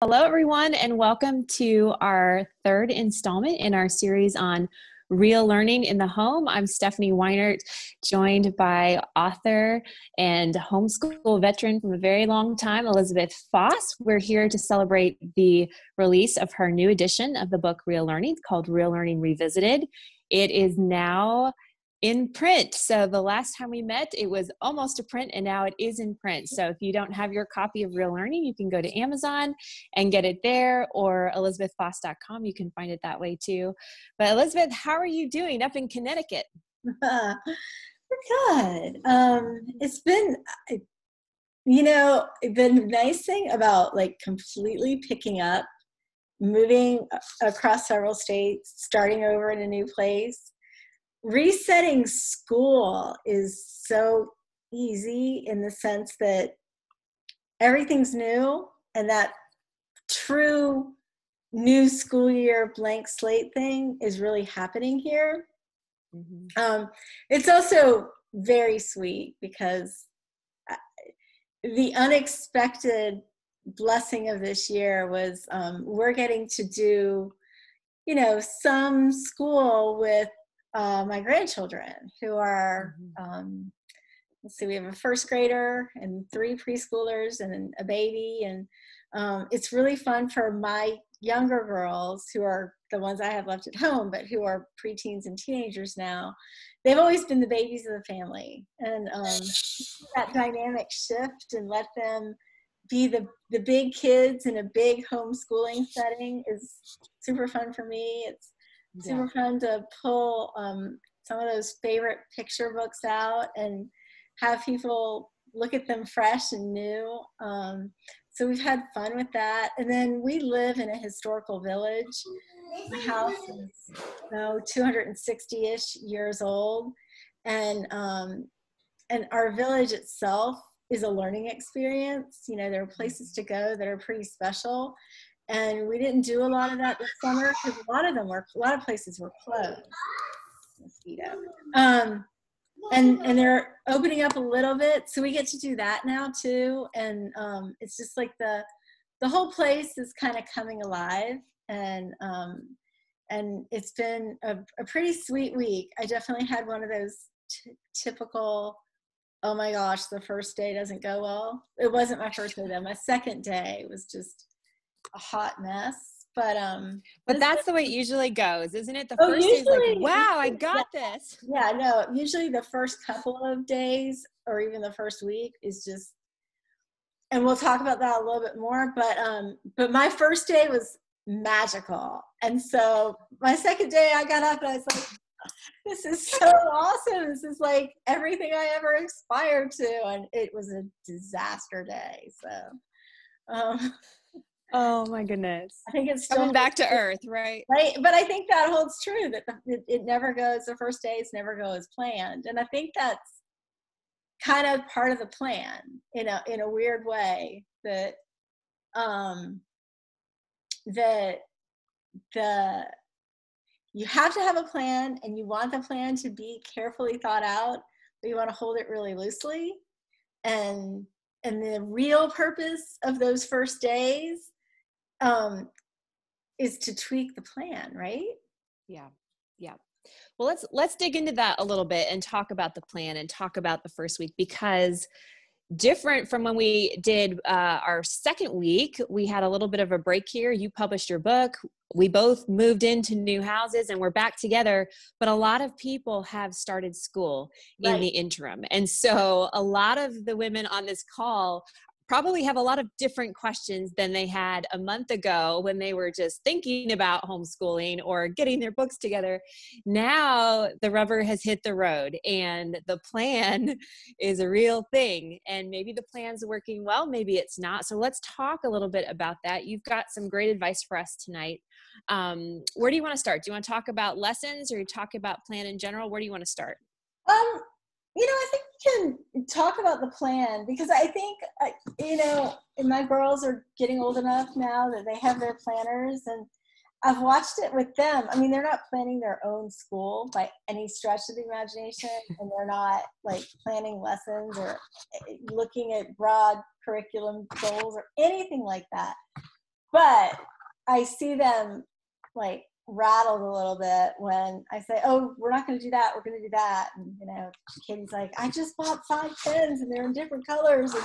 Hello, everyone, and welcome to our third installment in our series on real learning in the home. I'm Stephanie Weinert, joined by author and homeschool veteran from a very long time, Elizabeth Foss. We're here to celebrate the release of her new edition of the book Real Learning, called Real Learning Revisited. It is now in print. So the last time we met, it was almost a print, and now it is in print. So if you don't have your copy of Real Learning, you can go to Amazon and get it there, or elizabethfoss.com. You can find it that way too. But Elizabeth, how are you doing up in Connecticut? We're good. It's been, the nice thing about like completely picking up, moving across several states, starting over in a new place, resetting school is so easy in the sense that everything's new, and that true new school year blank slate thing is really happening here. It's also very sweet because the unexpected blessing of this year was we're getting to do, some school with my grandchildren who are, let's see, we have a first grader and 3 preschoolers and a baby. And it's really fun for my younger girls, who are the ones I have left at home, but who are preteens and teenagers now. They've always been the babies of the family. And that dynamic shift and let them be the big kids in a big homeschooling setting is super fun for me. It's super fun to pull some of those favorite picture books out and have people look at them fresh and new. So we've had fun with that. And then we live in a historical village. My house is 260-ish years old. And our village itself is a learning experience. There are places to go that are pretty special. And we didn't do a lot of that this summer because a lot of places were closed. Mosquito. And they're opening up a little bit, so we get to do that now too. And it's just like the whole place is kind of coming alive, and it's been a pretty sweet week. I definitely had one of those typical, oh my gosh, the first day doesn't go well. It wasn't my first day though. My second day was just a hot mess. But that's the way it usually goes, isn't it? The first day is like, wow, I got this. Yeah, no, usually the first couple of days or even the first week is just, and we'll talk about that a little bit more, but my first day was magical. And so my second day I got up and I was like, this is so awesome. This is like everything I ever aspired to. And it was a disaster day. So, oh my goodness. I think it's still coming back to earth, right? Right. But I think that holds true, that it never goes, the first days never go as planned. And I think that's kind of part of the plan in a weird way, that you have to have a plan, and you want the plan to be carefully thought out, but you want to hold it really loosely. And the real purpose of those first days is to tweak the plan, right? Yeah. Well, let's dig into that a little bit and talk about the plan and talk about the first week, because different from when we did our second week, we had a little bit of a break here. You published your book. We both moved into new houses and we're back together, but a lot of people have started school in the interim. And so a lot of the women on this call probably have a lot of different questions than they had a month ago when they were just thinking about homeschooling or getting their books together. Now the rubber has hit the road and the plan is a real thing. And maybe the plan's working well, maybe it's not. So let's talk a little bit about that. You've got some great advice for us tonight. Where do you want to start? Do you want to talk about lessons, or you talk about plan in general? Where do you want to start? I think we can talk about the plan, because I think, and my girls are getting old enough now that they have their planners, and I've watched it with them. I mean, they're not planning their own school by any stretch of the imagination, and they're not like planning lessons or looking at broad curriculum goals or anything like that. But I see them like rattled a little bit when I say, oh, we're not going to do that, we're going to do that. And, you know, Katie's like, I just bought 5 pens and they're in different colors and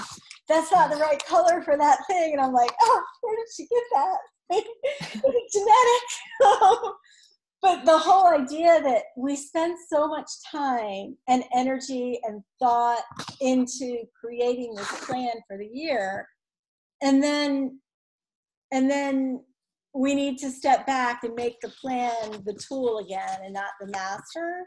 that's not the right color for that thing. And I'm like, oh, where did she get that? Genetic. But the whole idea that we spend so much time and energy and thought into creating this plan for the year, and then we need to step back and make the plan the tool again and not the master.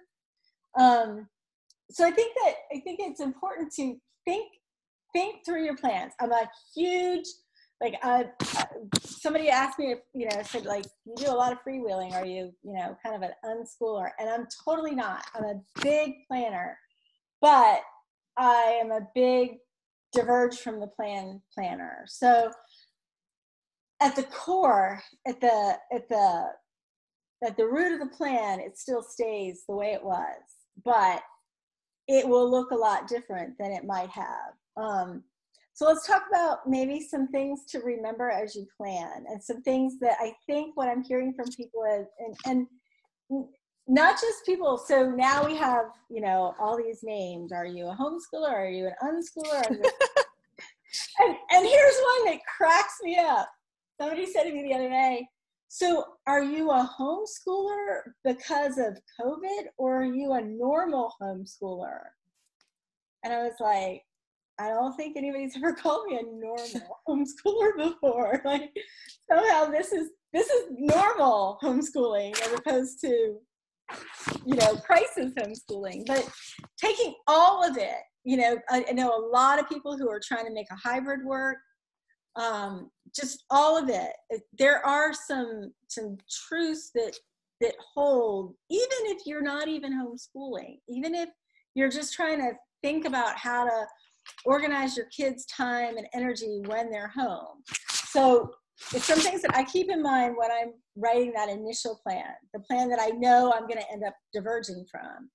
So I think it's important to think through your plans. I'm a huge, like, somebody asked me if, you know, said, like, you do a lot of freewheeling, are you, you know, kind of an unschooler? And I'm totally not. I'm a big planner, but I am a big diverge from the planner. So at the core, at the root of the plan, it still stays the way it was, but it will look a lot different than it might have. So let's talk about maybe some things to remember as you plan, and some things that I think what I'm hearing from people is, and not just people. So now we have, you know, all these names. Are you a homeschooler? Are you an unschooler? And here's one that cracks me up. Somebody said to me the other day, so are you a homeschooler because of COVID, or are you a normal homeschooler? And I was like, I don't think anybody's ever called me a normal homeschooler before. Like, somehow this is normal homeschooling as opposed to, you know, crisis homeschooling. But taking all of it, you know, I know a lot of people who are trying to make a hybrid work. Just all of it. There are some truths that hold, even if you're not even homeschooling, even if you're just trying to think about how to organize your kids' time and energy when they're home. So it's some things that I keep in mind when I'm writing that initial plan, the plan that I know I'm going to end up diverging from.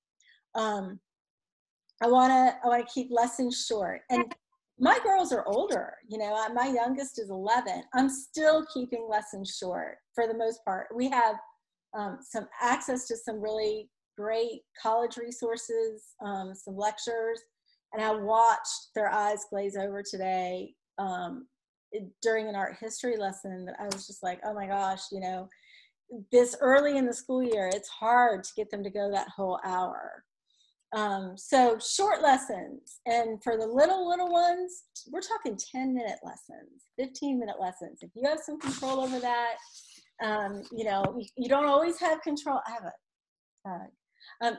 I want to keep lessons short. And my girls are older, you know, my youngest is 11. I'm still keeping lessons short for the most part. We have some access to some really great college resources, some lectures, and I watched their eyes glaze over today during an art history lesson. That I was just like, oh my gosh, you know, this early in the school year, it's hard to get them to go that whole hour. So short lessons, and for the little ones, we're talking 10-minute lessons, 15-minute lessons. If you have some control over that, you know, you don't always have control. I have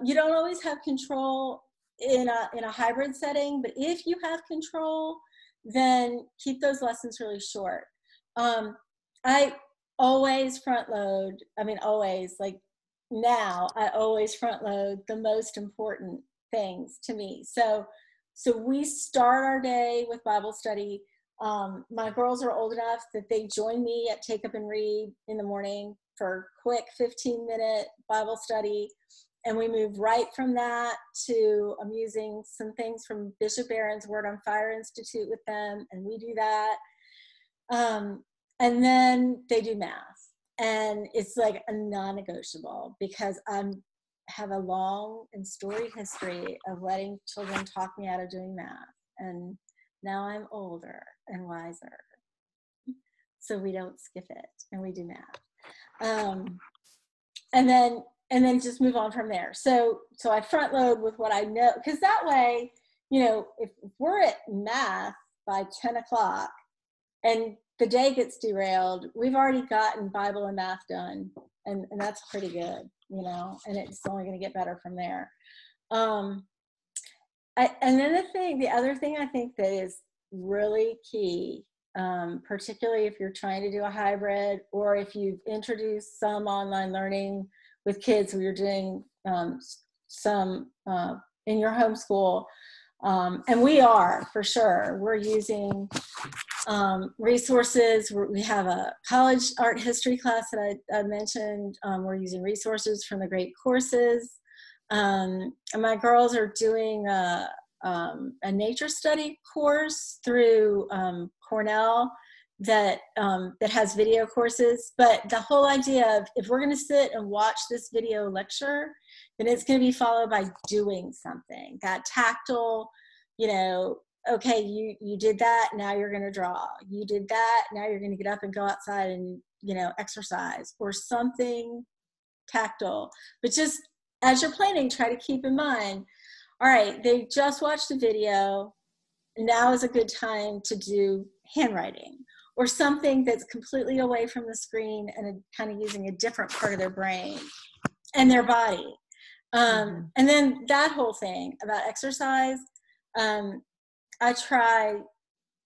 you don't always have control in a hybrid setting, but if you have control, then keep those lessons really short. I always front load. I mean, always, like, now I always front load the most important things to me. So we start our day with Bible study. My girls are old enough that they join me at Take Up and Read in the morning for quick 15-minute Bible study. And we move right from that to I'm using some things from Bishop Barron's Word on Fire Institute with them, and we do that. And then they do math. And it's like a non-negotiable, because I have a long and storied history of letting children talk me out of doing math. And now I'm older and wiser, so we don't skip it and we do math. And then just move on from there. So I front load with what I know, because that way, you know, if we're at math by 10 o'clock and the day gets derailed, we've already gotten Bible and math done, and that's pretty good, you know, and it's only going to get better from there. And then the other thing I think that is really key, particularly if you're trying to do a hybrid, or if you've introduced some online learning with kids where you're doing some in your homeschool, and we are, for sure, we're using resources. We have a college art history class that I mentioned. We're using resources from the great courses. And my girls are doing a nature study course through Cornell that that has video courses. But the whole idea of, if we're going to sit and watch this video lecture, then it's going to be followed by doing something, that tactile, you know, okay, you did that, now you're going to draw. You did that, now you're going to get up and go outside and, you know, exercise, or something tactile. But just as you're planning, try to keep in mind, all right, they just watched a video, now is a good time to do handwriting, or something that's completely away from the screen and kind of using a different part of their brain and their body. And then that whole thing about exercise, I try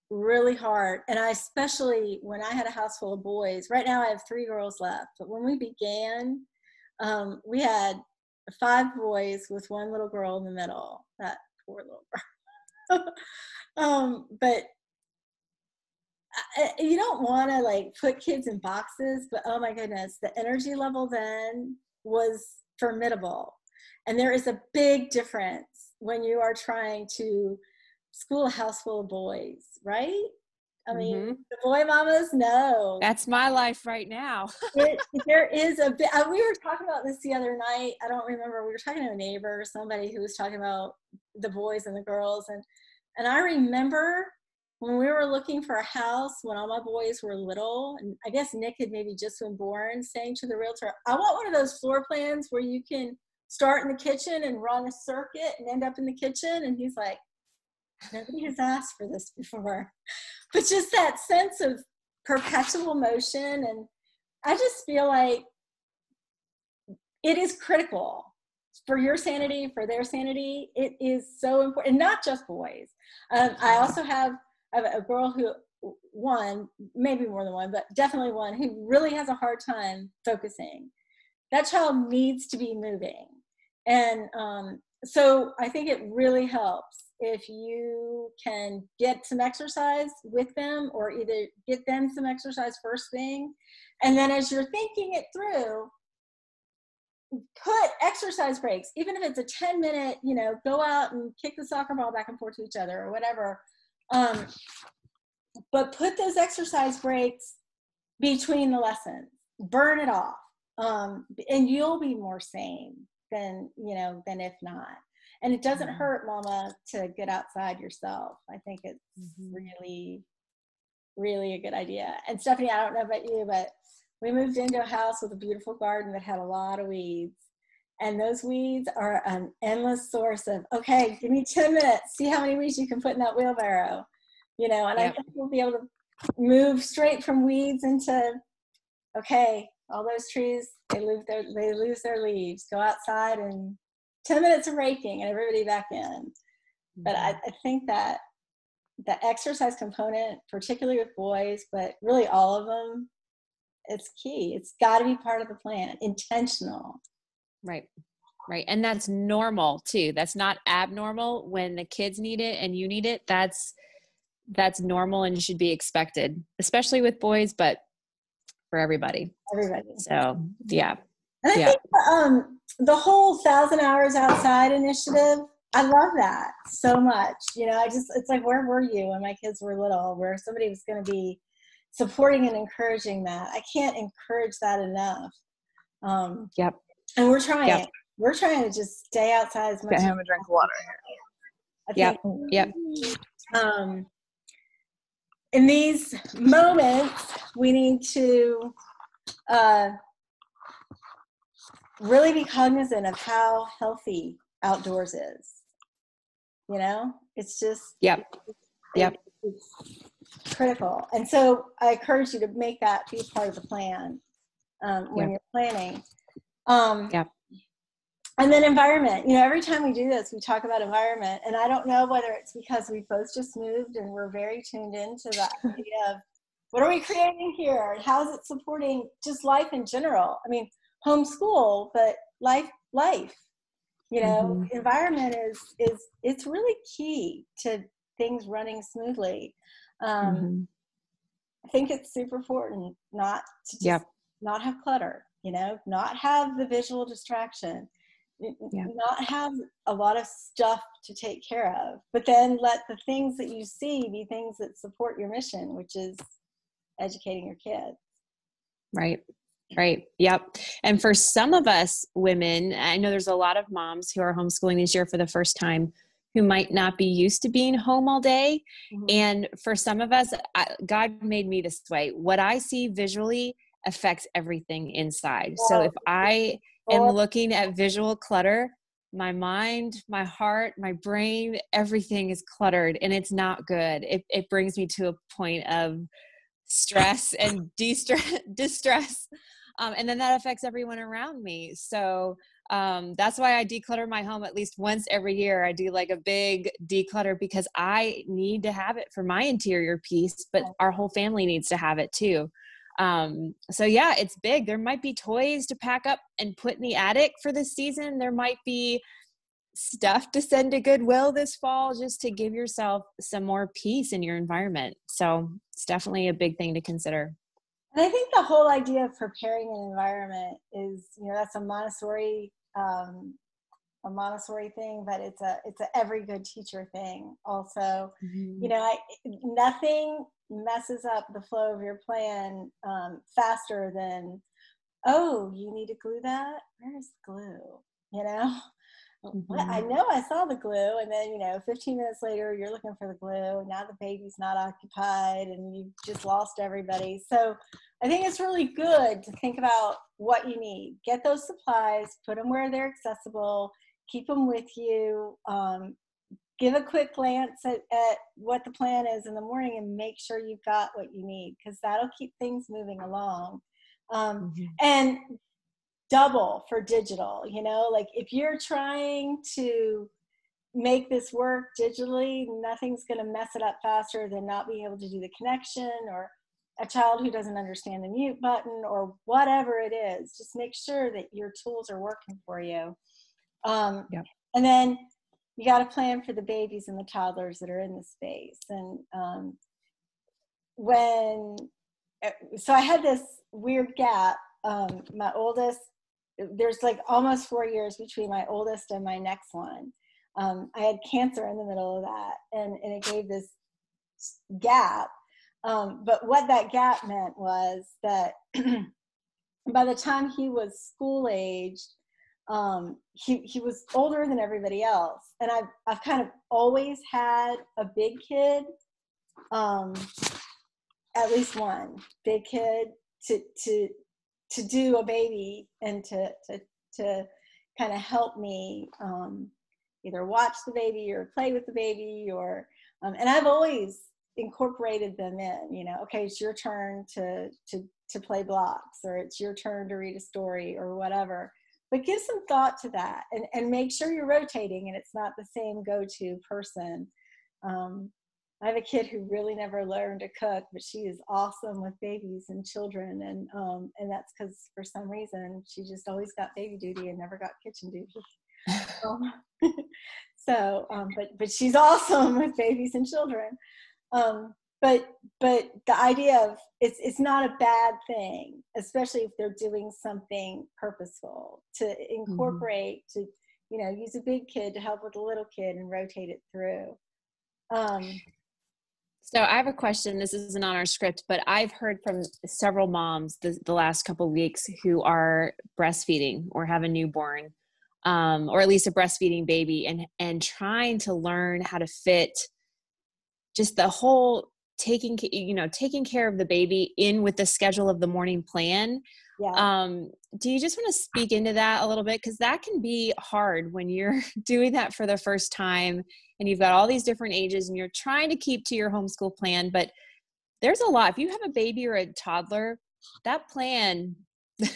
really hard, and I especially, when I had a house full of boys, right now I have 3 girls left, but when we began, we had 5 boys with 1 little girl in the middle. That poor little girl. But you don't want to like put kids in boxes, but oh my goodness, the energy level then was formidable. And there is a big difference when you are trying to school a house full of boys, right? I mean, the boy mamas know. That's my life right now. There is a bit, we were talking about this the other night. I don't remember. We were talking to a neighbor, somebody who was talking about the boys and the girls. And I remember when we were looking for a house, when all my boys were little, and I guess Nick had maybe just been born, saying to the realtor, I want one of those floor plans where you can start in the kitchen and run a circuit and end up in the kitchen. And he's like, nobody has asked for this before. But just that sense of perpetual motion. And I just feel like it is critical for your sanity, for their sanity. It is so important, and not just boys. I also have a girl who, maybe more than one, but definitely one, who really has a hard time focusing. That child needs to be moving. And so I think it really helps if you can get some exercise with them, or either get them some exercise first thing. And then as you're thinking it through, put exercise breaks, even if it's a 10-minute, you know, go out and kick the soccer ball back and forth to each other or whatever. But put those exercise breaks between the lessons, burn it off. And you'll be more sane than if not. And it doesn't hurt, mama, to get outside yourself. I think it's really, really a good idea. And Stephanie, I don't know about you, but we moved into a house with a beautiful garden that had a lot of weeds. And those weeds are an endless source of, okay, give me 10 minutes, see how many weeds you can put in that wheelbarrow. You know, and I think we'll be able to move straight from weeds into, okay, all those trees, they lose their leaves. Go outside and 10 minutes of raking and everybody back in. But I think that the exercise component, particularly with boys, but really all of them, it's key. It's got to be part of the plan, intentional. Right. And that's normal too. That's not abnormal. When the kids need it and you need it, that's normal and should be expected, especially with boys, but for everybody. So, yeah. And I think the whole 1,000 Hours Outside initiative, I love that so much. You know, it's like, where were you when my kids were little, where somebody was going to be supporting and encouraging that? I can't encourage that enough. And we're trying. We're trying to just stay outside as much. Get him a drink of water. In these moments, we need to really be cognizant of how healthy outdoors is. You know, it's just it's critical. And so I encourage you to make that be part of the plan when you're planning. And then environment. You know, every time we do this, we talk about environment. And I don't know whether it's because we both just moved and we're very tuned into that idea of what are we creating here? And how is it supporting just life in general? I mean, homeschool, but life, you know, environment is it's really key to things running smoothly. I think it's super important not to just not have clutter, you know, not have the visual distraction. Not have a lot of stuff to take care of, but then let the things that you see be things that support your mission, which is educating your kids. Right. Right. Yep. And for some of us women, I know there's a lot of moms who are homeschooling this year for the first time who might not be used to being home all day. Mm-hmm. And for some of us, God made me this way. What I see visually affects everything inside. So if I am looking at visual clutter, my mind, my heart, my brain, everything is cluttered and it's not good. It brings me to a point of stress and distress. And then that affects everyone around me. So that's why I declutter my home at least once every year. I do like a big declutter because I need to have it for my interior peace, but our whole family needs to have it too. So yeah, it's big. There might be toys to pack up and put in the attic for this season. There might be stuff to send to Goodwill this fall just to give yourself some more peace in your environment. So it's definitely a big thing to consider. And I think the whole idea of preparing an environment is, that's a Montessori thing, but it's a every good teacher thing also. Mm-hmm. Nothing messes up the flow of your plan faster than, oh, you need to glue that? Where's glue? Mm-hmm. I know I saw the glue, and then 15 minutes later you're looking for the glue, and now the baby's not occupied and you've just lost everybody. So I think it's really good to think about what you need, get those supplies, put them where they're accessible, keep them with you, give a quick glance at what the plan is in the morning and make sure you've got what you need, because that'll keep things moving along. And double for digital, like if you're trying to make this work digitally, nothing's going to mess it up faster than not being able to do the connection, or a child who doesn't understand the mute button, or whatever it is. Just make sure that your tools are working for you. And then you got to plan for the babies and the toddlers that are in the space. And so I had this weird gap. My oldest, there's like almost 4 years between my oldest and my next one. I had cancer in the middle of that, and it gave this gap. But what that gap meant was that by the time he was school aged, he was older than everybody else. And I've kind of always had a big kid, at least one big kid to do a baby and to kind of help me either watch the baby or play with the baby, or and I've always incorporated them in, okay, it's your turn to play blocks, or it's your turn to read a story or whatever. But give some thought to that, and make sure you're rotating and it's not the same go-to person. I have a kid who really never learned to cook, but she is awesome with babies and children, and that's because for some reason she just always got baby duty and never got kitchen duty. But she's awesome with babies and children. But the idea of it's not a bad thing, especially if they're doing something purposeful, to incorporate, to use a big kid to help with a little kid and rotate it through. So I have a question. This isn't on our script, but I've heard from several moms the last couple of weeks who are breastfeeding or have a newborn, or at least a breastfeeding baby, and trying to learn how to fit just the whole taking care of the baby in with the schedule of the morning plan. Yeah. Do you just want to speak into that a little bit? Because that can be hard when you're doing that for the first time and you've got all these different ages and you're trying to keep to your homeschool plan, but there's a lot. If you have a baby or a toddler, that plan, it's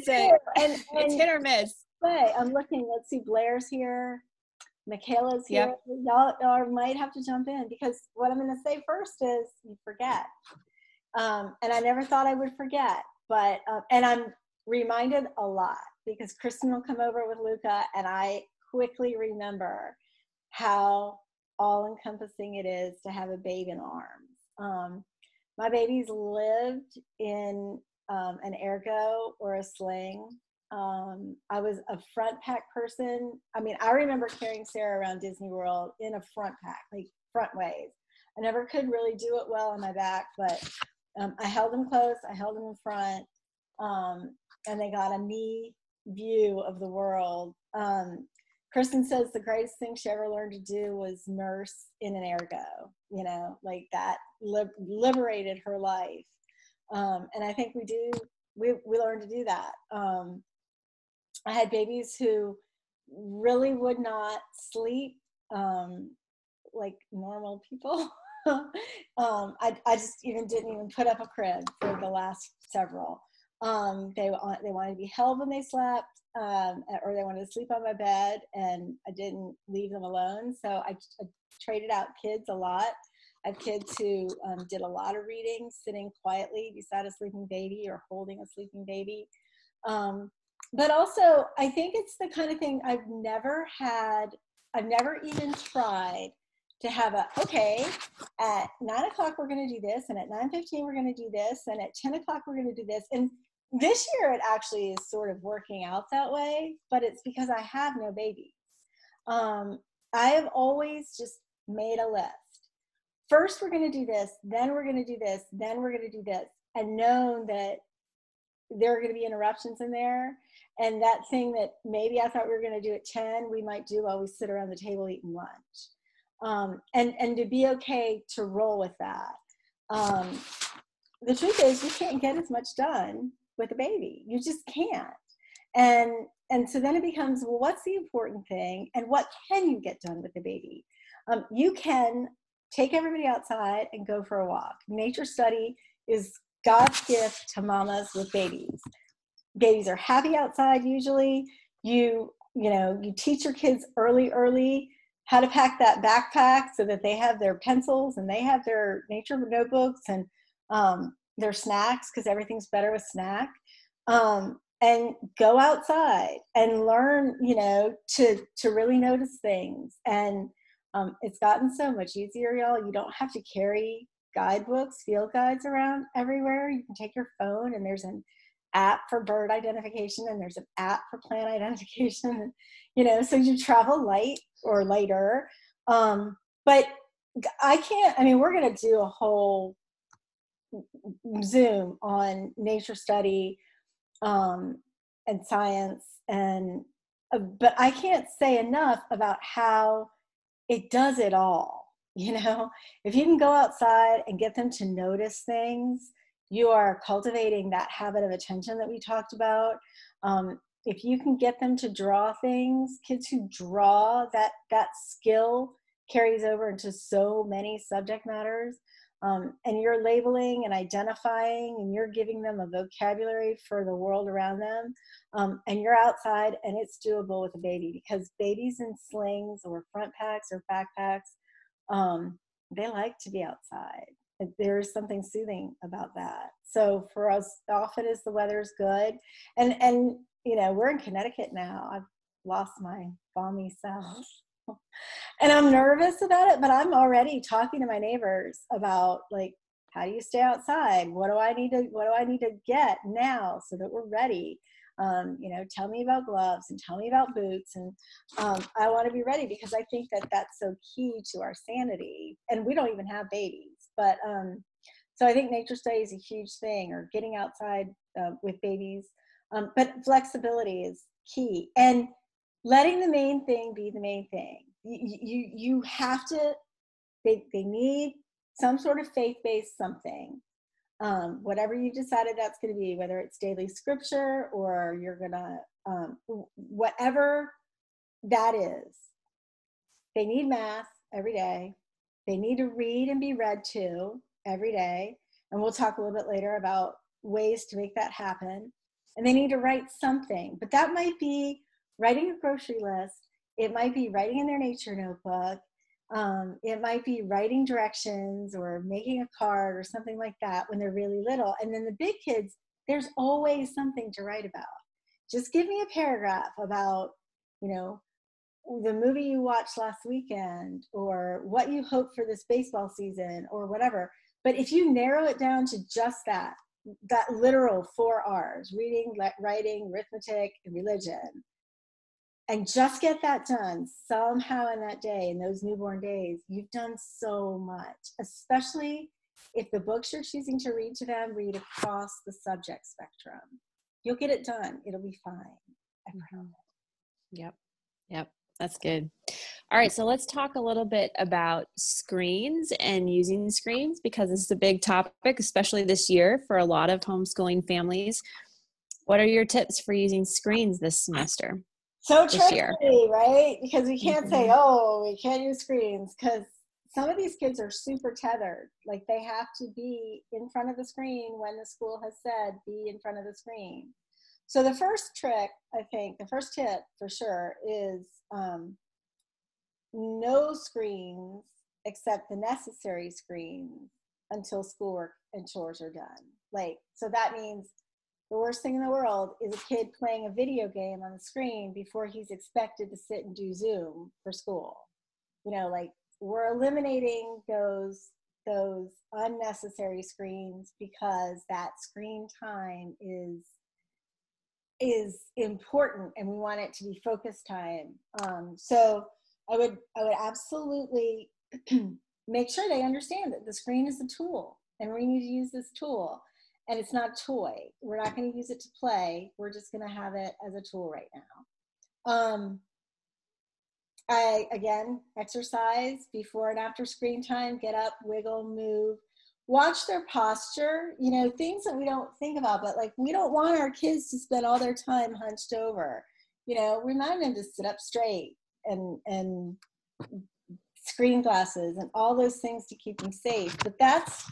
hit or miss. I'm looking, let's see, Blair's here. Michaela's here. Yep. Y'all might have to jump in, because what I'm going to say first is you forget. And I never thought I would forget, but, and I'm reminded a lot, because Kristen will come over with Luca and I quickly remember how all-encompassing it is to have a babe in arms. My babies lived in an ergo or a sling. I was a front pack person. I mean, I remember carrying Sarah around Disney World in a front pack, like front ways. I never could really do it well on my back, but I held them close, I held them in front, and they got a me view of the world. Kristen says the greatest thing she ever learned to do was nurse in an ergo, you know, like that liberated her life. And I think we learned to do that. I had babies who really would not sleep like normal people. I just didn't even put up a crib for the last several. They wanted to be held when they slept, or they wanted to sleep on my bed, and I didn't leave them alone. So I traded out kids a lot. I have kids who did a lot of reading, sitting quietly beside a sleeping baby or holding a sleeping baby. But also, I think it's the kind of thing I've never even tried to have okay, at 9 o'clock we're going to do this, and at 9:15 we're going to do this, and at 10 o'clock we're going to do this. And this year it actually is sort of working out that way, but it's because I have no babies. I have always just made a list. First we're going to do this, then we're going to do this, then we're going to do this, and known that there are going to be interruptions in there. And that thing that maybe I thought we were going to do at 10, we might do while we sit around the table eating lunch. And to be okay to roll with that. The truth is, you can't get as much done with a baby. You just can't. And so then it becomes, well, what's the important thing? And what can you get done with the baby? You can take everybody outside and go for a walk. Nature study is God's gift to mamas with babies. Babies are happy outside usually. You teach your kids early how to pack that backpack so that they have their pencils and they have their nature notebooks and their snacks, because everything's better with snack. And go outside and learn, to really notice things. And it's gotten so much easier, y'all. You don't have to carry guidebooks, field guides around everywhere. You can take your phone, and there's an app for bird identification, and there's an app for plant identification, so you travel light or lighter. But we're going to do a whole Zoom on nature study and science, but I can't say enough about how it does it all. If you can go outside and get them to notice things, you are cultivating that habit of attention that we talked about. If you can get them to draw things, kids who draw, that skill carries over into so many subject matters. And you're labeling and identifying, and you're giving them a vocabulary for the world around them. And you're outside, and it's doable with a baby, because babies in slings or front packs or backpacks, they like to be outside. There's something soothing about that. So for us, often as the weather's good, and we're in Connecticut now. I've lost my balmy self. And I'm nervous about it, but I'm already talking to my neighbors about, like, how do you stay outside? What do I need to get now so that we're ready? Tell me about gloves and tell me about boots. And I want to be ready, because I think that that's so key to our sanity. And we don't even have babies, but so I think nature study is a huge thing, or getting outside with babies. But flexibility is key, and letting the main thing be the main thing. You have to, they need some sort of faith-based something, whatever you decided that's going to be, whether it's daily scripture or you're going to, whatever that is. They need math every day. They need to read and be read to every day. And we'll talk a little bit later about ways to make that happen. And they need to write something, but that might be writing a grocery list. It might be writing in their nature notebook. It might be writing directions or making a card or something like that when they're really little. And then the big kids, there's always something to write about. Just give me a paragraph about, the movie you watched last weekend, or what you hope for this baseball season, or whatever. But if you narrow it down to just that literal 4 R's, reading, writing, arithmetic, and religion, and just get that done somehow in that day, in those newborn days, you've done so much, especially if the books you're choosing to read to them read across the subject spectrum. You'll get it done. It'll be fine. I promise. Yep. Yep. That's good. All right. So let's talk a little bit about screens and using screens, because this is a big topic, especially this year for a lot of homeschooling families. What are your tips for using screens this semester? So tricky, right? Because we can't say, oh, we can't use screens, because some of these kids are super tethered. Like, they have to be in front of the screen when the school has said, be in front of the screen. So the first trick, I think, the first tip for sure is no screens except the necessary screens until schoolwork and chores are done. Like, so that means the worst thing in the world is a kid playing a video game on the screen before he's expected to sit and do Zoom for school. You know, like, we're eliminating those unnecessary screens, because that screen time is important, and we want it to be focus time. So I would absolutely make sure they understand that the screen is a tool, and we need to use this tool, and it's not a toy. We're not going to use it to play. We're just going to have it as a tool right now. Again, exercise before and after screen time. Get up, wiggle, move. Watch their posture, you know, things that we don't think about, but like, we don't want our kids to spend all their time hunched over. You know, remind them to sit up straight, and screen glasses and all those things to keep them safe. But that's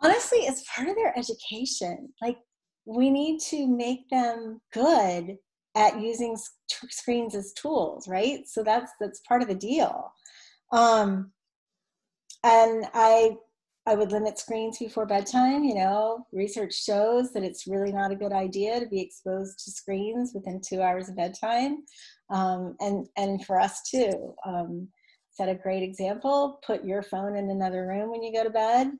honestly, it's part of their education. Like, we need to make them good at using screens as tools, right? So that's part of the deal. And I would limit screens before bedtime. You know, research shows that it's really not a good idea to be exposed to screens within 2 hours of bedtime. And for us too, set a great example. Put your phone in another room when you go to bed,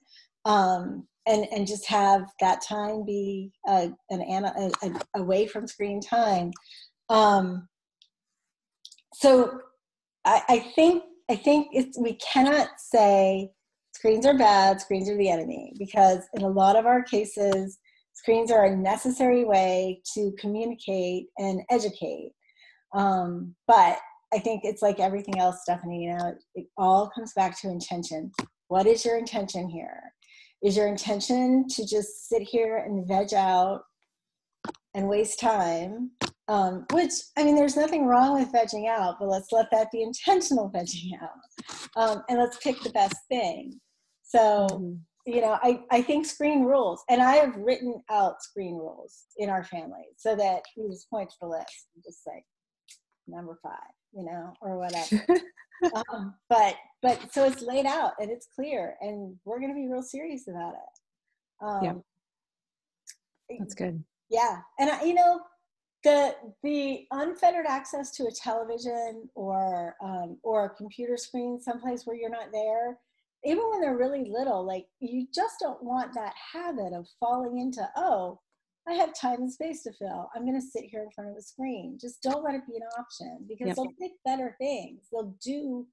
and just have that time be away from screen time. So I think we cannot say screens are bad, screens are the enemy, because in a lot of our cases, screens are a necessary way to communicate and educate. But I think it's like everything else, Stephanie, you know, it all comes back to intention. What is your intention here? Is your intention to just sit here and veg out and waste time? Which, I mean, there's nothing wrong with vegging out, but let's let that be intentional vegging out. And let's pick the best thing. So, you know, I think screen rules, and I have written out screen rules in our family so that you just point to the list and just say, number 5, you know, or whatever. But so it's laid out and it's clear, and we're going to be real serious about it. Yeah. That's good. Yeah. And you know, the unfettered access to a television or a computer screen someplace where you're not there, even when they're really little, like, you just don't want that habit of falling into, oh, I have time and space to fill, I'm going to sit here in front of a screen. Just don't let it be an option, because they'll pick better things. They'll do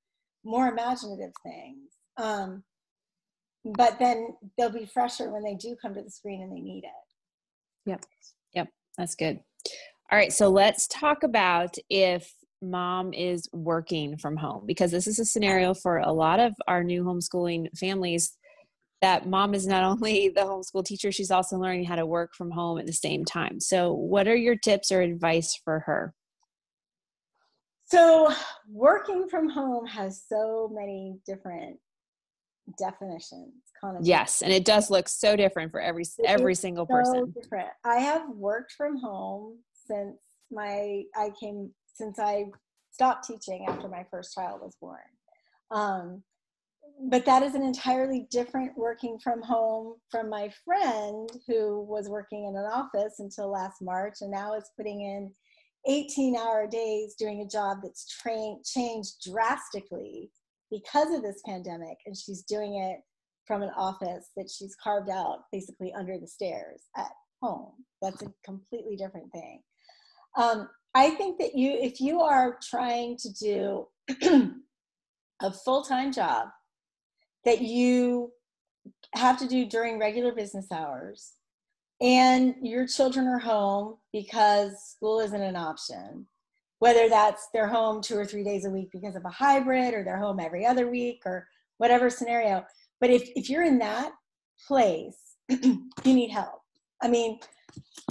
more imaginative things. But then they'll be fresher when they do come to the screen and they need it. Yep. That's good. All right. So let's talk about if mom is working from home, because this is a scenario for a lot of our new homeschooling families, that mom is not only the homeschool teacher, she's also learning how to work from home at the same time. So what are your tips or advice for her? So working from home has so many different definitions. Yes, and it does look so different for every single person. Different. I have worked from home since I stopped teaching after my first child was born. But that is an entirely different working from home from my friend who was working in an office until last March, and now is putting in 18-hour days doing a job that's changed drastically because of this pandemic, and she's doing it from an office that she's carved out basically under the stairs at home. That's a completely different thing. I think that if you are trying to do a full-time job that you have to do during regular business hours, and your children are home because school isn't an option, whether that's they're home 2 or 3 days a week because of a hybrid, or they're home every other week, or whatever scenario. But if you're in that place, you need help. I mean,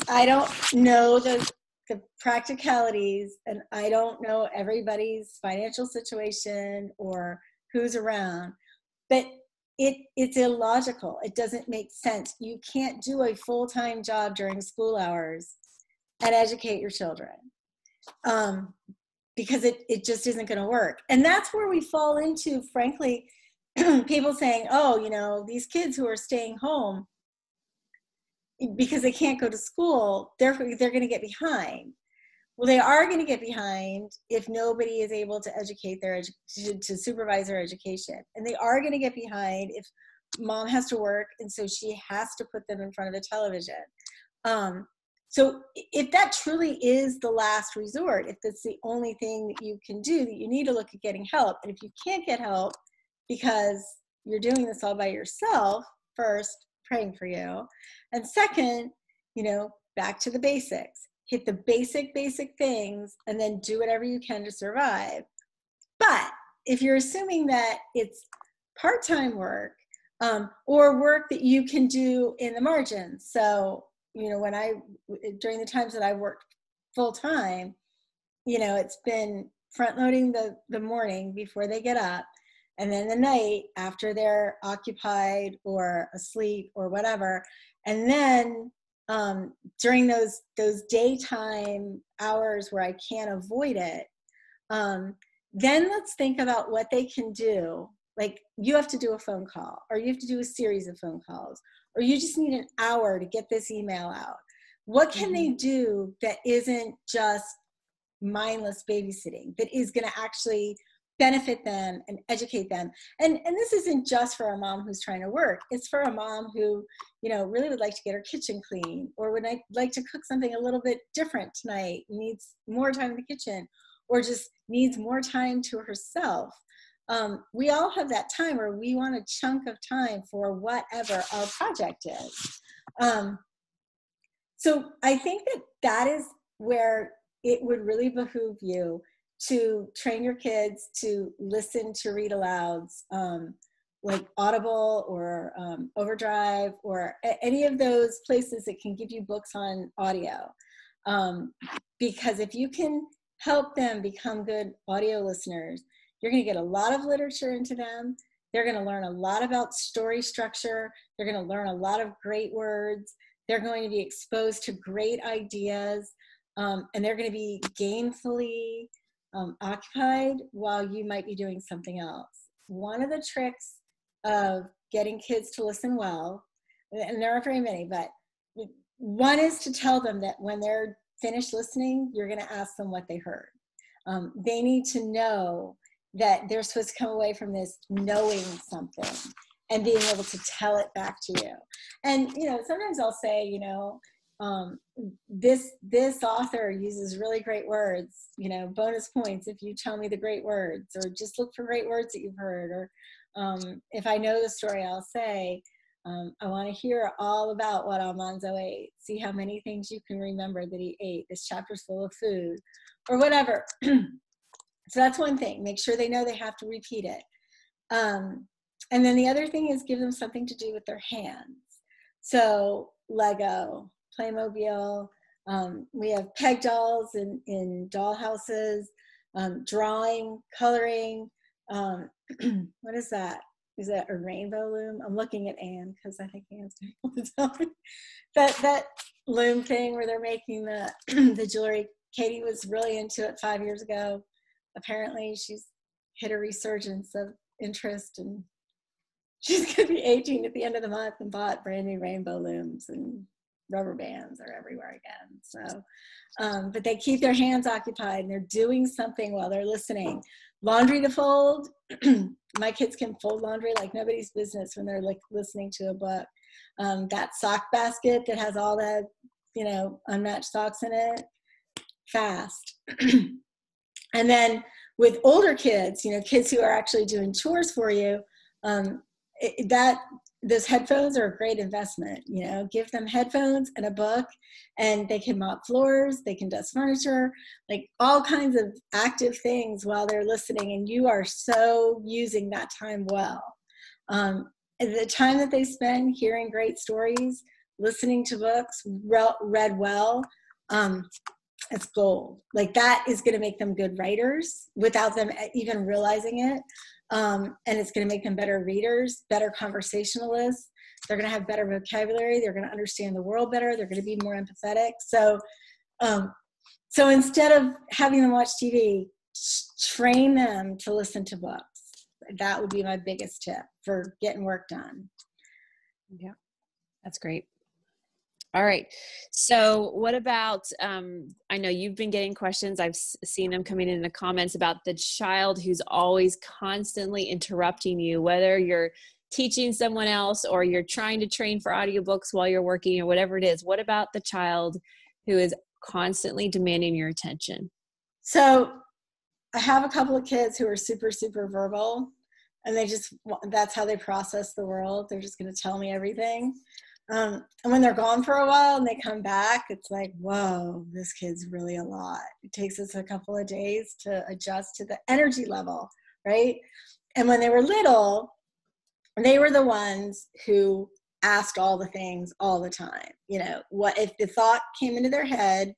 I don't know the practicalities, and I don't know everybody's financial situation or who's around, but it's illogical. It doesn't make sense. You can't do a full-time job during school hours and educate your children, because it just isn't going to work. And that's where we fall into, frankly, people saying, oh, you know, these kids who are staying home because they can't go to school, they're going to get behind. Well, they are going to get behind if nobody is able to educate to supervise their education. And they are going to get behind if mom has to work, and so she has to put them in front of a television. So if that truly is the last resort, if that's the only thing that you can do, that you need to look at getting help. And if you can't get help because you're doing this all by yourself, first, praying for you. And second, you know, back to the basics. Hit the basic things, and then do whatever you can to survive. But if you're assuming that it's part-time work, or work that you can do in the margins. So, you know, during the times that I worked full-time, you know, it's been front-loading the morning before they get up, and then the night after they're occupied or asleep or whatever. And then during those daytime hours where I can't avoid it, then let's think about what they can do. Like, you have to do a phone call, or you have to do a series of phone calls, or you just need an hour to get this email out. What can they do that isn't just mindless babysitting, that is going to actually benefit them and educate them? And this isn't just for a mom who's trying to work. It's for a mom who, you know, really would like to get her kitchen clean, or would like to cook something a little bit different tonight, needs more time in the kitchen, or just needs more time to herself. We all have that time where we want a chunk of time for whatever our project is. So I think that is where it would really behoove you to train your kids to listen to read alouds, like Audible or Overdrive, or any of those places that can give you books on audio. Because if you can help them become good audio listeners, you're going to get a lot of literature into them. They're going to learn a lot about story structure. They're going to learn a lot of great words. They're going to be exposed to great ideas, and they're going to be gainfully occupied while you might be doing something else. One of the tricks of getting kids to listen well, and there aren't very many, but one is to tell them that when they're finished listening, you're going to ask them what they heard. They need to know that they're supposed to come away from this knowing something and being able to tell it back to you. And, you know, sometimes I'll say, you know, this author uses really great words, you know, bonus points if you tell me the great words, or just look for great words that you've heard. Or if I know the story, I'll say, I want to hear all about what Almanzo ate. See how many things you can remember that he ate. This chapter's full of food, or whatever. So that's one thing. Make sure they know they have to repeat it. And then the other thing is give them something to do with their hands. So Lego, Playmobil, we have peg dolls in doll houses, drawing, coloring. What is that? Is that a rainbow loom? I'm looking at Anne because I think Anne's going to be able to tell me. That loom thing where they're making the the jewelry. Katie was really into it 5 years ago. Apparently she's hit a resurgence of interest, and she's going to be 18 at the end of the month and bought brand new rainbow looms, and rubber bands are everywhere again. So, but they keep their hands occupied and they're doing something while they're listening. Laundry to fold. My kids can fold laundry like nobody's business when they're like listening to a book. That sock basket that has all that, you know, unmatched socks in it. fast. And then with older kids, kids who are actually doing chores for you, those headphones are a great investment. Give them headphones and a book, and they can mop floors, they can dust furniture, like all kinds of active things while they're listening, and you are so using that time well. And the time that they spend hearing great stories, listening to books, read well, it's gold. Like that is going to make them good writers without them even realizing it. And it's going to make them better readers, better conversationalists. They're going to have better vocabulary. They're going to understand the world better. They're going to be more empathetic. So instead of having them watch TV, train them to listen to books. That would be my biggest tip for getting work done. Yeah, that's great. All right. So what about, I know you've been getting questions. I've seen them coming in the comments about the child who's always constantly interrupting you, whether you're teaching someone else or you're trying to train for audiobooks while you're working or whatever it is. What about the child who is constantly demanding your attention? So I have a couple of kids who are super, super verbal, and that's how they process the world. They're just going to tell me everything. And when they're gone for a while and they come back, it's like, whoa, this kid's really a lot. It takes us a couple of days to adjust to the energy level, right? And when they were little, they were the ones who asked all the things all the time. What if the thought came into their head,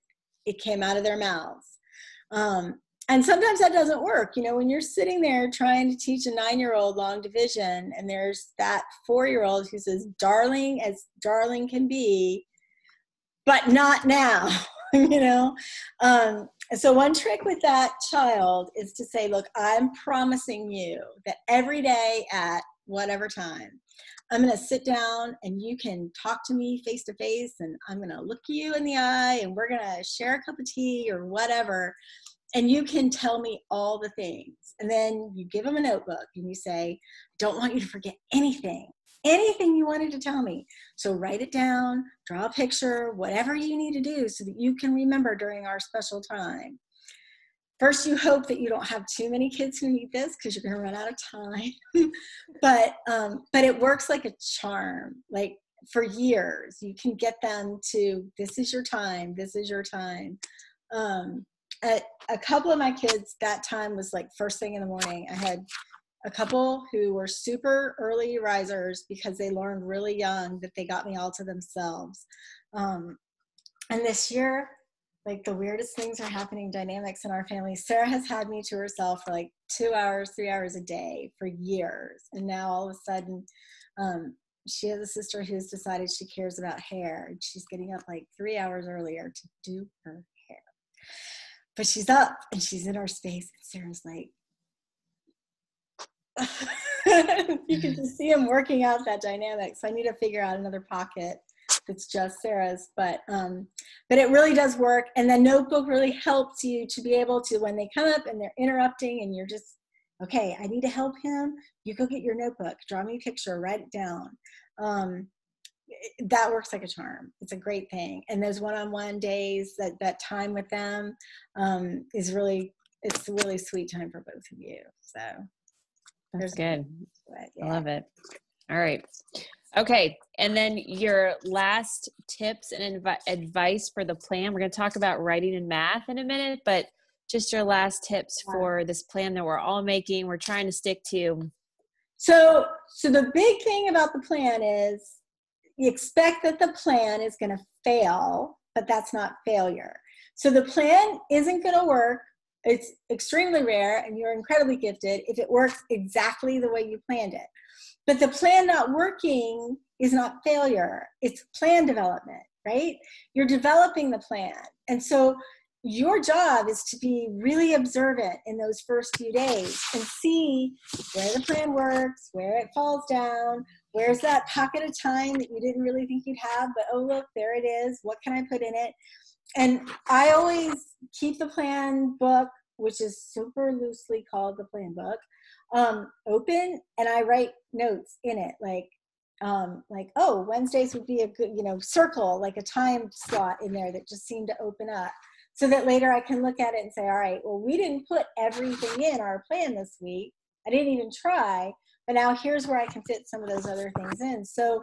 it came out of their mouths. And sometimes that doesn't work. When you're sitting there trying to teach a 9-year-old long division, and there's that 4-year-old who says, darling as darling can be, but not now, So one trick with that child is to say, look, I'm promising you that every day at whatever time, I'm going to sit down and you can talk to me face to face, and I'm going to look you in the eye, and we're going to share a cup of tea or whatever. And you can tell me all the things. And then you give them a notebook and you say, don't want you to forget anything you wanted to tell me. So write it down, draw a picture, whatever you need to do so that you can remember during our special time. First, you hope that you don't have too many kids who need this because you're going to run out of time. But it works like a charm. Like for years, you can get them to, this is your time, this is your time. A couple of my kids, that time was like first thing in the morning. I had a couple who were super early risers because they learned really young that they got me all to themselves. And this year, like the weirdest things are happening, dynamics in our family. Sarah has had me to herself for like 2 hours, 3 hours a day for years. And now all of a sudden, she has a sister who's decided she cares about hair. And she's getting up like 3 hours earlier to do her hair. But she's up and she's in our space. And Sarah's like, you can just see him working out that dynamic. So I need to figure out another pocket that's just Sarah's. But it really does work. And the notebook really helps you to be able to, when they come up and they're interrupting and you're just, okay, I need to help him. You go get your notebook, draw me a picture, write it down. That works like a charm. It's a great thing. And those one-on-one days, that time with them it's a really sweet time for both of you. So that's good. Yeah. I love it. All right. Okay. And then your last tips and advice for the plan. We're going to talk about writing and math in a minute, but just your last tips for this plan that we're all making, we're trying to stick to. So the big thing about the plan is you expect that the plan is going to fail, but that's not failure. So the plan isn't going to work. It's extremely rare, and you're incredibly gifted if it works exactly the way you planned it. But the plan not working is not failure. It's plan development, right? You're developing the plan. And so your job is to be really observant in those first few days and see where the plan works, where it falls down, where's that pocket of time that you didn't really think you'd have, but oh, look, there it is. What can I put in it? And I always keep the plan book, which is super loosely called the plan book, open, and I write notes in it, like, oh, Wednesdays would be a good, circle, like a time slot in there that just seemed to open up. so that later I can look at it and say, all right, well, we didn't put everything in our plan this week. I didn't even try, but now here's where I can fit some of those other things in. So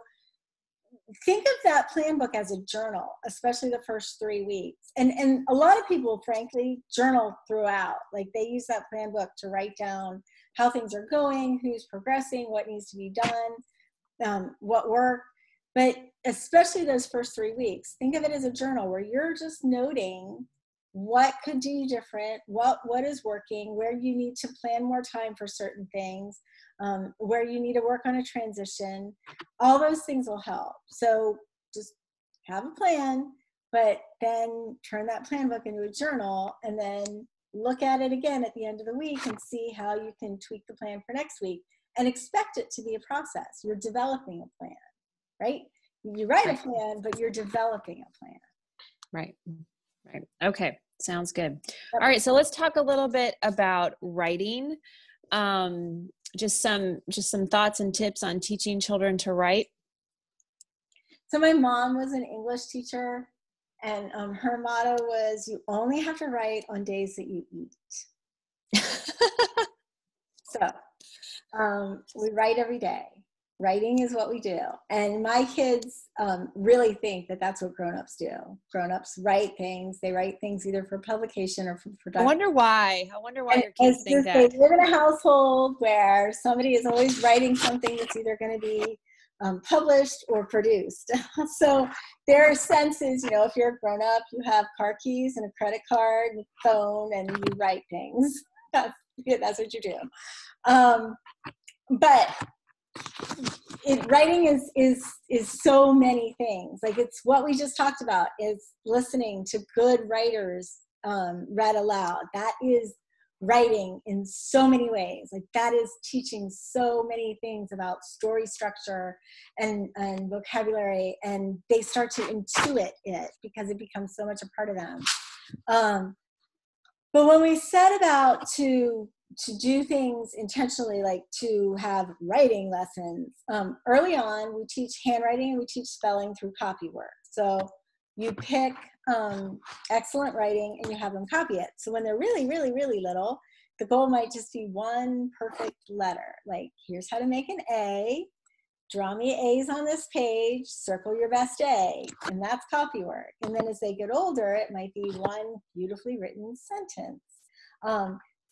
think of that plan book as a journal, especially the first 3 weeks. And a lot of people, frankly, journal throughout. Like they use that plan book to write down how things are going, who's progressing, what needs to be done, what worked. But especially those first 3 weeks, think of it as a journal where you're just noting what could do different, what is working, where you need to plan more time for certain things, where you need to work on a transition. All those things will help. So just have a plan, but then turn that plan book into a journal and then look at it again at the end of the week and see how you can tweak the plan for next week, and expect it to be a process. You're developing a plan, right? You write a plan, but you're developing a plan. Right. Right. Okay. Sounds good. All right. So let's talk a little bit about writing. Just some thoughts and tips on teaching children to write. So my mom was an English teacher, and her motto was, you only have to write on days that you eat. So we write every day. Writing is what we do. And my kids really think that that's what grown-ups do. Grown-ups write things. They write things either for publication or for production. I wonder why your kids think that. They live in a household where somebody is always writing something that's either going to be published or produced. So their sense is, if you're a grown-up, you have car keys and a credit card and a phone, and you write things. That's what you do. But writing is so many things. Like, it's what we just talked about, is listening to good writers read aloud. That is writing in so many ways. Like, that is teaching so many things about story structure and vocabulary, and they start to intuit it because it becomes so much a part of them. But when we set about to do things intentionally, like to have writing lessons, early on, we teach handwriting and we teach spelling through copy work. So you pick excellent writing and you have them copy it. So when they're really, really, really little, the goal might just be one perfect letter. Like, here's how to make an A. Draw me A's on this page, circle your best A, and that's copy work. And then as they get older, it might be one beautifully written sentence.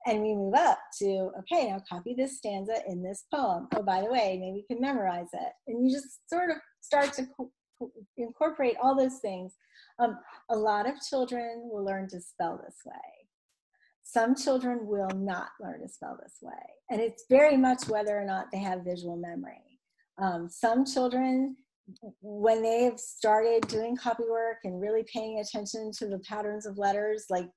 And we move up to, okay, now copy this stanza in this poem. Oh, by the way, maybe you can memorize it. And you just sort of start to incorporate all those things. A lot of children will learn to spell this way. Some children will not learn to spell this way. And it's very much whether or not they have visual memory. Some children, when they've started doing copy work and really paying attention to the patterns of letters, like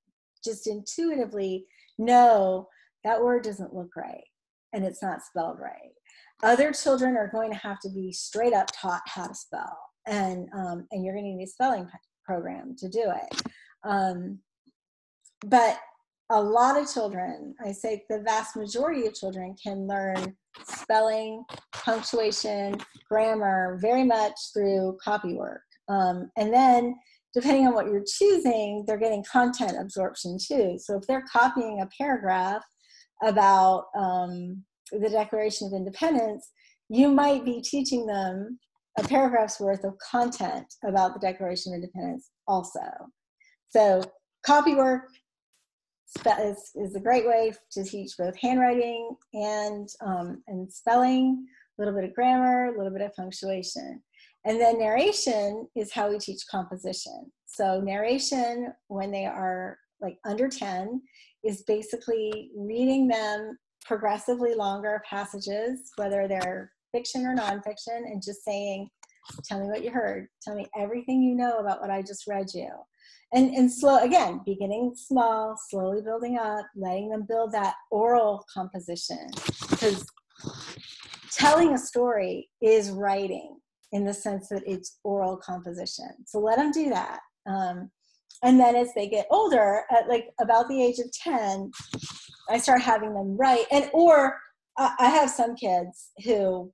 just intuitively know that word doesn't look right and it's not spelled right. Other children are going to have to be straight up taught how to spell, and you're going to need a spelling program to do it. But a lot of children, I say the vast majority of children, can learn spelling, punctuation, grammar very much through copy work. And then depending on what you're choosing, they're getting content absorption too. So if they're copying a paragraph about the Declaration of Independence, you might be teaching them a paragraph's worth of content about the Declaration of Independence also. So copy work is a great way to teach both handwriting and spelling, a little bit of grammar, a little bit of punctuation. And then narration is how we teach composition. So narration, when they are like under 10, is basically reading them progressively longer passages, whether they're fiction or nonfiction, and just saying, tell me what you heard. Tell me everything you know about what I just read you. And slow, again, beginning small, slowly building up, letting them build that oral composition. Because telling a story is writing in the sense that it's oral composition. So let them do that. And then as they get older, at like about the age of 10, I start having them write. Or I have some kids who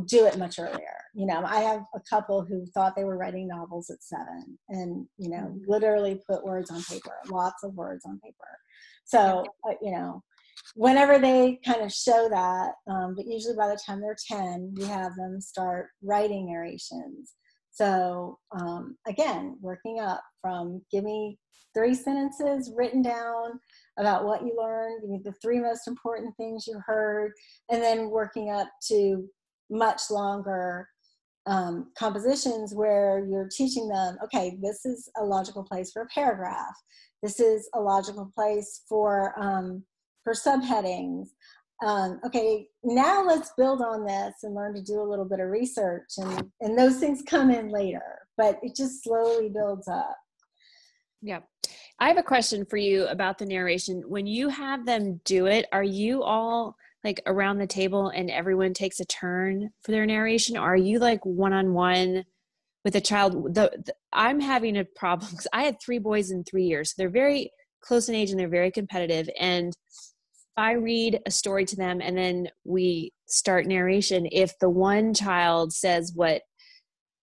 do it much earlier. You know, I have a couple who thought they were writing novels at 7 and, you know, literally put words on paper, lots of words on paper. So, you know, whenever they kind of show that, but usually by the time they're 10, we have them start writing narrations. So again, working up from give me 3 sentences written down about what you learned, give me the 3 most important things you heard, and then working up to much longer compositions where you're teaching them, okay, this is a logical place for a paragraph. This is a logical place for subheadings. Okay, now let's build on this and learn to do a little bit of research, and those things come in later, but it just slowly builds up. Yeah. I have a question for you about the narration. When you have them do it, are you all like around the table and everyone takes a turn for their narration? Or are you like one-on-one with a child? I'm having a problem because I had 3 boys in 3 years. So they're very close in age and they're very competitive. And if I read a story to them and then we start narration, if the one child says what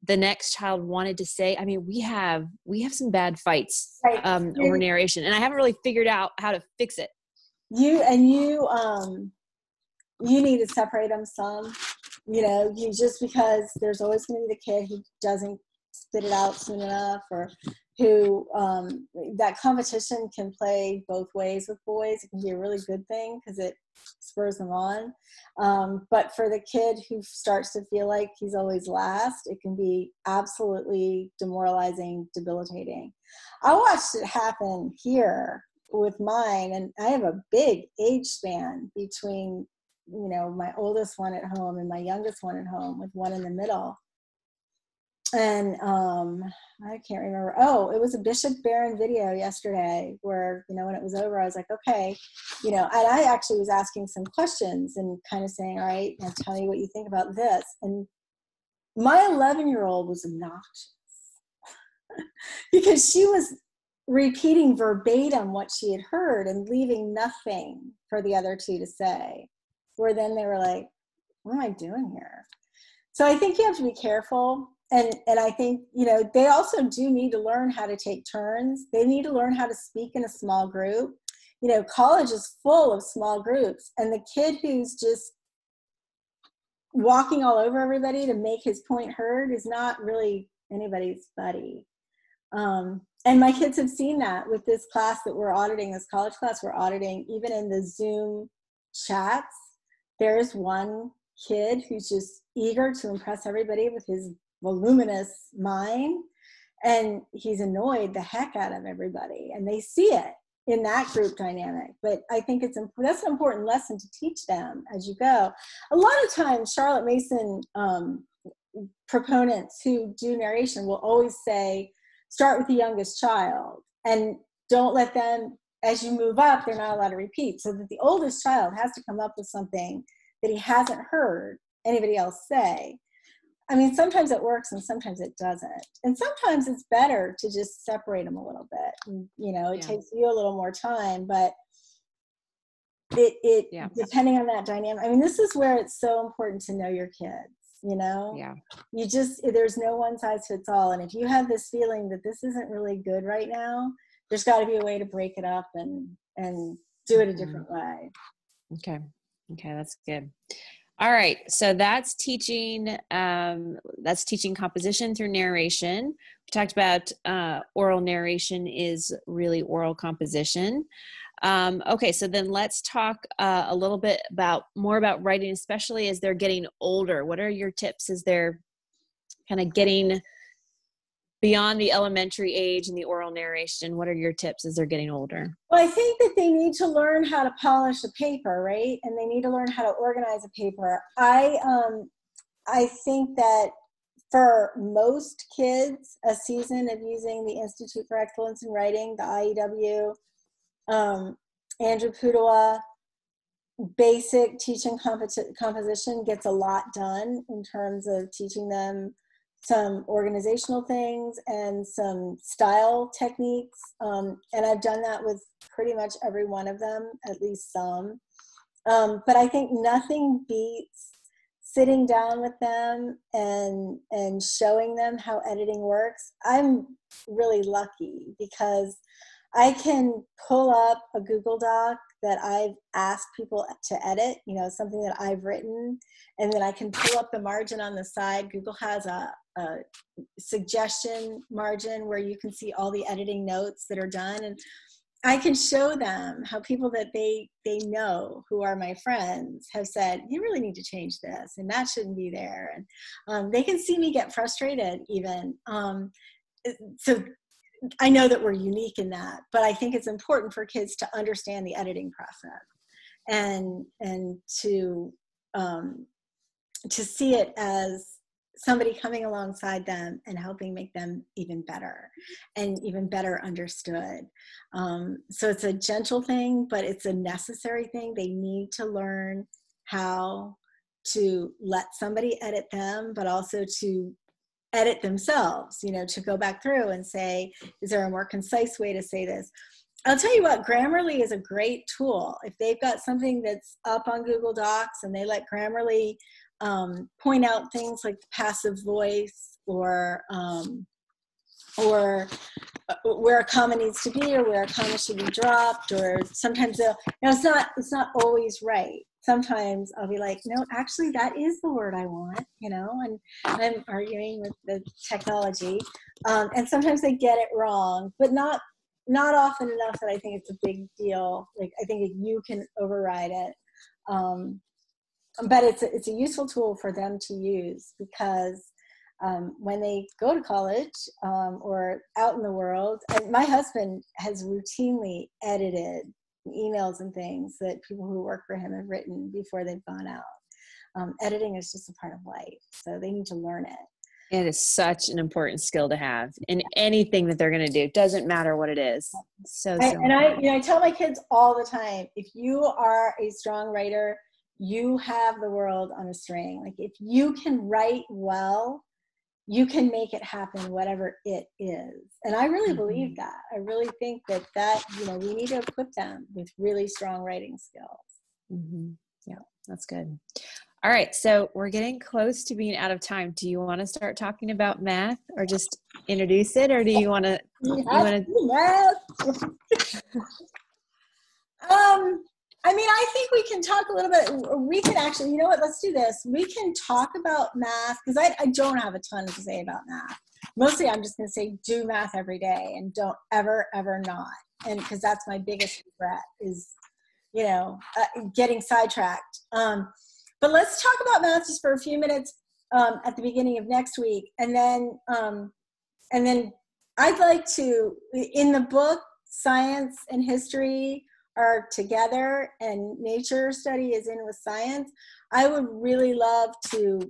the next child wanted to say, I mean, we have some bad fights over narration, and I haven't really figured out how to fix it. You need to separate them some, you know, just because there's always going to be the kid who doesn't spit it out soon enough, or who that competition can play both ways with boys. It can be a really good thing because it spurs them on. But for the kid who starts to feel like he's always last, it can be absolutely demoralizing, debilitating. I watched it happen here with mine, and I have a big age span between, you know, my oldest one at home and my youngest one at home, with one in the middle. And I can't remember. Oh, it was a Bishop Barron video yesterday where, you know, when it was over, I was like, okay, you know, and I actually was asking some questions and kind of saying, all right, now tell me what you think about this. And my 11-year-old was obnoxious because she was repeating verbatim what she had heard and leaving nothing for the other 2 to say, where then they were like, what am I doing here? So I think you have to be careful. And I think, you know, they also do need to learn how to take turns. They need to learn how to speak in a small group. You know, college is full of small groups, and the kid who's just walking all over everybody to make his point heard is not really anybody's buddy. And my kids have seen that with this class that we're auditing, this college class we're auditing. Even in the Zoom chats, there's one kid who's just eager to impress everybody with his voluminous mind, and he's annoyed the heck out of everybody, and they see it in that group dynamic. But I think that's an important lesson to teach them as you go. A lot of times Charlotte Mason proponents who do narration will always say, start with the youngest child and don't let them, as you move up, they're not allowed to repeat, so that the oldest child has to come up with something that he hasn't heard anybody else say. I mean, sometimes it works and sometimes it doesn't. And sometimes it's better to just separate them a little bit. And, you know, it takes you a little more time, but it depending on that dynamic. I mean, this is where it's so important to know your kids, you know? Yeah. There's no one size fits all. And if you have this feeling that this isn't really good right now, there's got to be a way to break it up and do it a different way. Okay, that's good. All right, so that's teaching composition through narration. We talked about oral narration is really oral composition. Okay, so then let's talk a little bit more about writing, especially as they're getting older. What are your tips as they're kind of getting beyond the elementary age and the oral narration? What are your tips as they're getting older? Well, I think that they need to learn how to polish a paper, right? And they need to learn how to organize a paper. I think that for most kids, a season of using the Institute for Excellence in Writing, the IEW, Andrew Pudewa, basic teaching composition gets a lot done in terms of teaching them some organizational things and some style techniques. And I've done that with pretty much every one of them, at least some. But I think nothing beats sitting down with them and showing them how editing works. I'm really lucky because I can pull up a Google Doc that I've asked people to edit, something that I've written, and then I can pull up the margin on the side. Google has a suggestion margin where you can see all the editing notes that are done, and I can show them how people that they know who are my friends have said, you really need to change this, and that shouldn't be there. And they can see me get frustrated even. So I know that we're unique in that, but I think it's important for kids to understand the editing process and to see it as somebody coming alongside them and helping make them even better and even better understood. So it's a gentle thing, but it's a necessary thing. They need to learn how to let somebody edit them, but also to edit themselves, to go back through and say, is there a more concise way to say this? I'll tell you what, Grammarly is a great tool. If they've got something that's up on Google Docs and they let Grammarly point out things like passive voice or where a comma needs to be or where a comma should be dropped, or sometimes it's not always right. Sometimes I'll be like, no, actually that is the word I want, and I'm arguing with the technology. And sometimes they get it wrong, but not often enough that I think it's a big deal. Like, I think you can override it. But it's a useful tool for them to use because when they go to college or out in the world, and my husband has routinely edited emails and things that people who work for him have written before they've gone out. Editing is just a part of life, so they need to learn it. It is such an important skill to have in anything that they're going to do. It doesn't matter what it is. I tell my kids all the time, if you are a strong writer, you have the world on a string. Like, if you can write well, you can make it happen, whatever it is. And I really believe that. I really think that we need to equip them with really strong writing skills. Mm-hmm. Yeah, that's good. All right. So we're getting close to being out of time. Do you want to start talking about math or just introduce it? Or do you want to, math? I think we can talk a little bit. We can actually, let's do this. We can talk about math because I don't have a ton to say about math. Mostly I'm just going to say do math every day and don't ever not. And because that's my biggest regret is, getting sidetracked. But let's talk about math just for a few minutes at the beginning of next week. And then I'd like to, in the book, science and history are together and nature study is in with science. I would really love to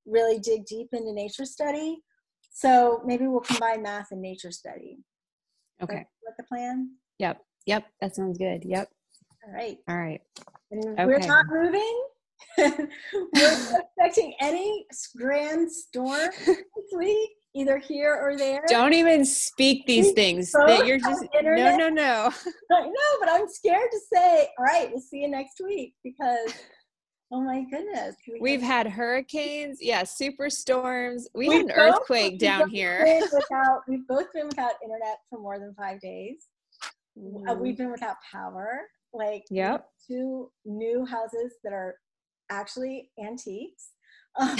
really dig deep into nature study. So maybe we'll combine math and nature study. Okay. Is that the plan? Yep. That sounds good. Yep. All right. And we're not moving. We're not expecting any grand storm this week, either here or there. Don't even speak these things that you're just, no. I know, but I'm scared to say, all right, we'll see you next week because, oh my goodness. We've had hurricanes, superstorms. We had an earthquake down here. We've both been without internet for more than 5 days. We've been without power. Yep. 2 new houses that are actually antiques. A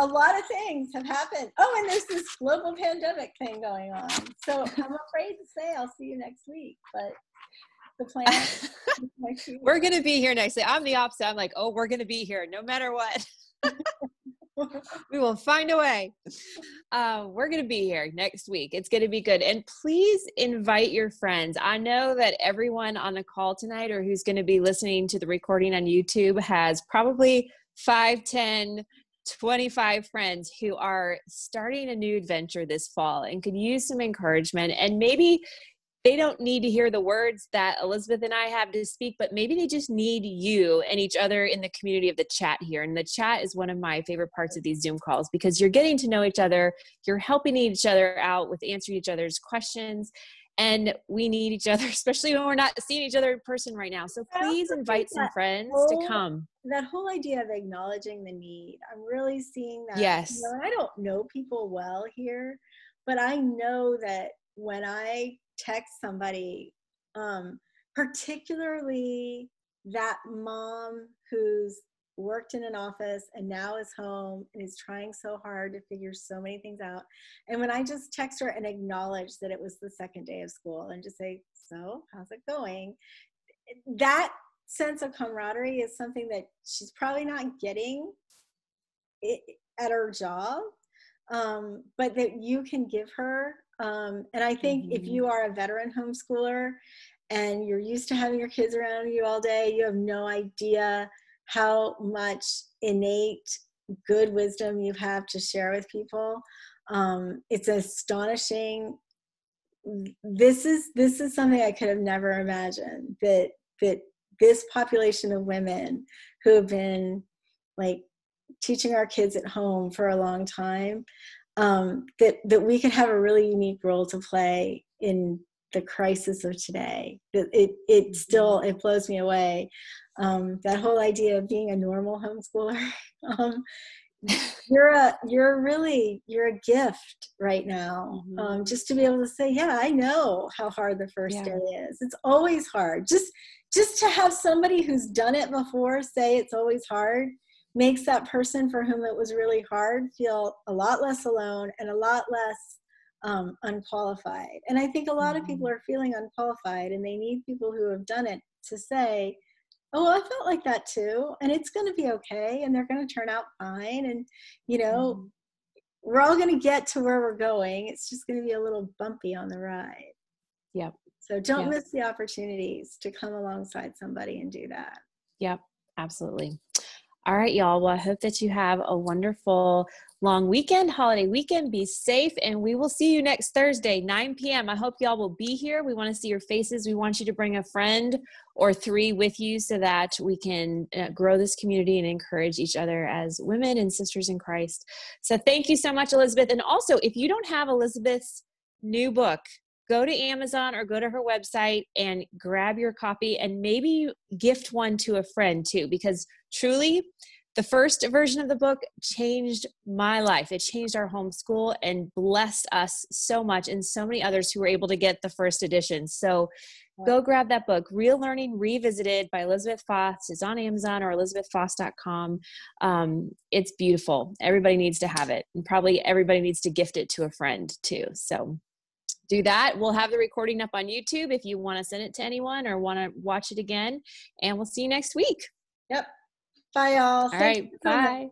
lot of things have happened. Oh, and there's this global pandemic thing going on. So I'm afraid to say I'll see you next week, but the plan is next week. We're going to be here next week. I'm the opposite. I'm like, oh, we're going to be here no matter what. We will find a way. We're going to be here next week. It's going to be good. And please invite your friends. I know that everyone on the call tonight or who's going to be listening to the recording on YouTube has probably 5, 10, 25 friends who are starting a new adventure this fall and could use some encouragement. And maybe they don't need to hear the words that Elizabeth and I have to speak, but maybe they just need you and each other in the community of the chat here. And the chat is one of my favorite parts of these Zoom calls because you're getting to know each other. You're helping each other out with answering each other's questions. And we need each other, especially when we're not seeing each other in person right now. So please invite some friends to come. that whole idea of acknowledging the need, I'm really seeing that. Yes. And I don't know people well here, but I know that when I text somebody, particularly that mom who's worked in an office and now is home and is trying so hard to figure so many things out. And when I just text her and acknowledge that it was the second day of school and just say, so how's it going? That sense of camaraderie is something that she's probably not getting at her job, but that you can give her. And I think if you are a veteran homeschooler and you're used to having your kids around you all day, you have no idea how much innate good wisdom you have to share with people. It's astonishing. This is something I could have never imagined, that this population of women who have been like teaching our kids at home for a long time, that we could have a really unique role to play in the crisis of today. It still, it blows me away. That whole idea of being a normal homeschooler. You're a gift right now. Just to be able to say, yeah, I know how hard the first day is. It's always hard. Just to have somebody who's done it before say it's always hard makes that person for whom it was really hard feel a lot less alone and a lot less unqualified. And I think a lot of people are feeling unqualified, and they need people who have done it to say, oh, I felt like that too, and it's going to be okay, and they're going to turn out fine, and we're all going to get to where we're going. It's just going to be a little bumpy on the ride. Yep. So don't miss the opportunities to come alongside somebody and do that. Yep, absolutely. All right, y'all. Well, I hope that you have a wonderful long weekend, holiday weekend. Be safe, and we will see you next Thursday, 9 p.m. I hope y'all will be here. We want to see your faces. We want you to bring a friend or 3 with you so that we can grow this community and encourage each other as women and sisters in Christ. So thank you so much, Elizabeth. And also, if you don't have Elizabeth's new book, go to Amazon or go to her website and grab your copy, and maybe gift one to a friend too, because truly the first version of the book changed my life. It changed our homeschool and blessed us so much, and so many others who were able to get the first edition. So go grab that book, Real Learning Revisited by Elizabeth Foss. It's on Amazon or elizabethfoss.com. It's beautiful. Everybody needs to have it, and probably everybody needs to gift it to a friend too. So do that. We'll have the recording up on YouTube if you want to send it to anyone or want to watch it again. And we'll see you next week. Yep. Bye, y'all. All right. Bye.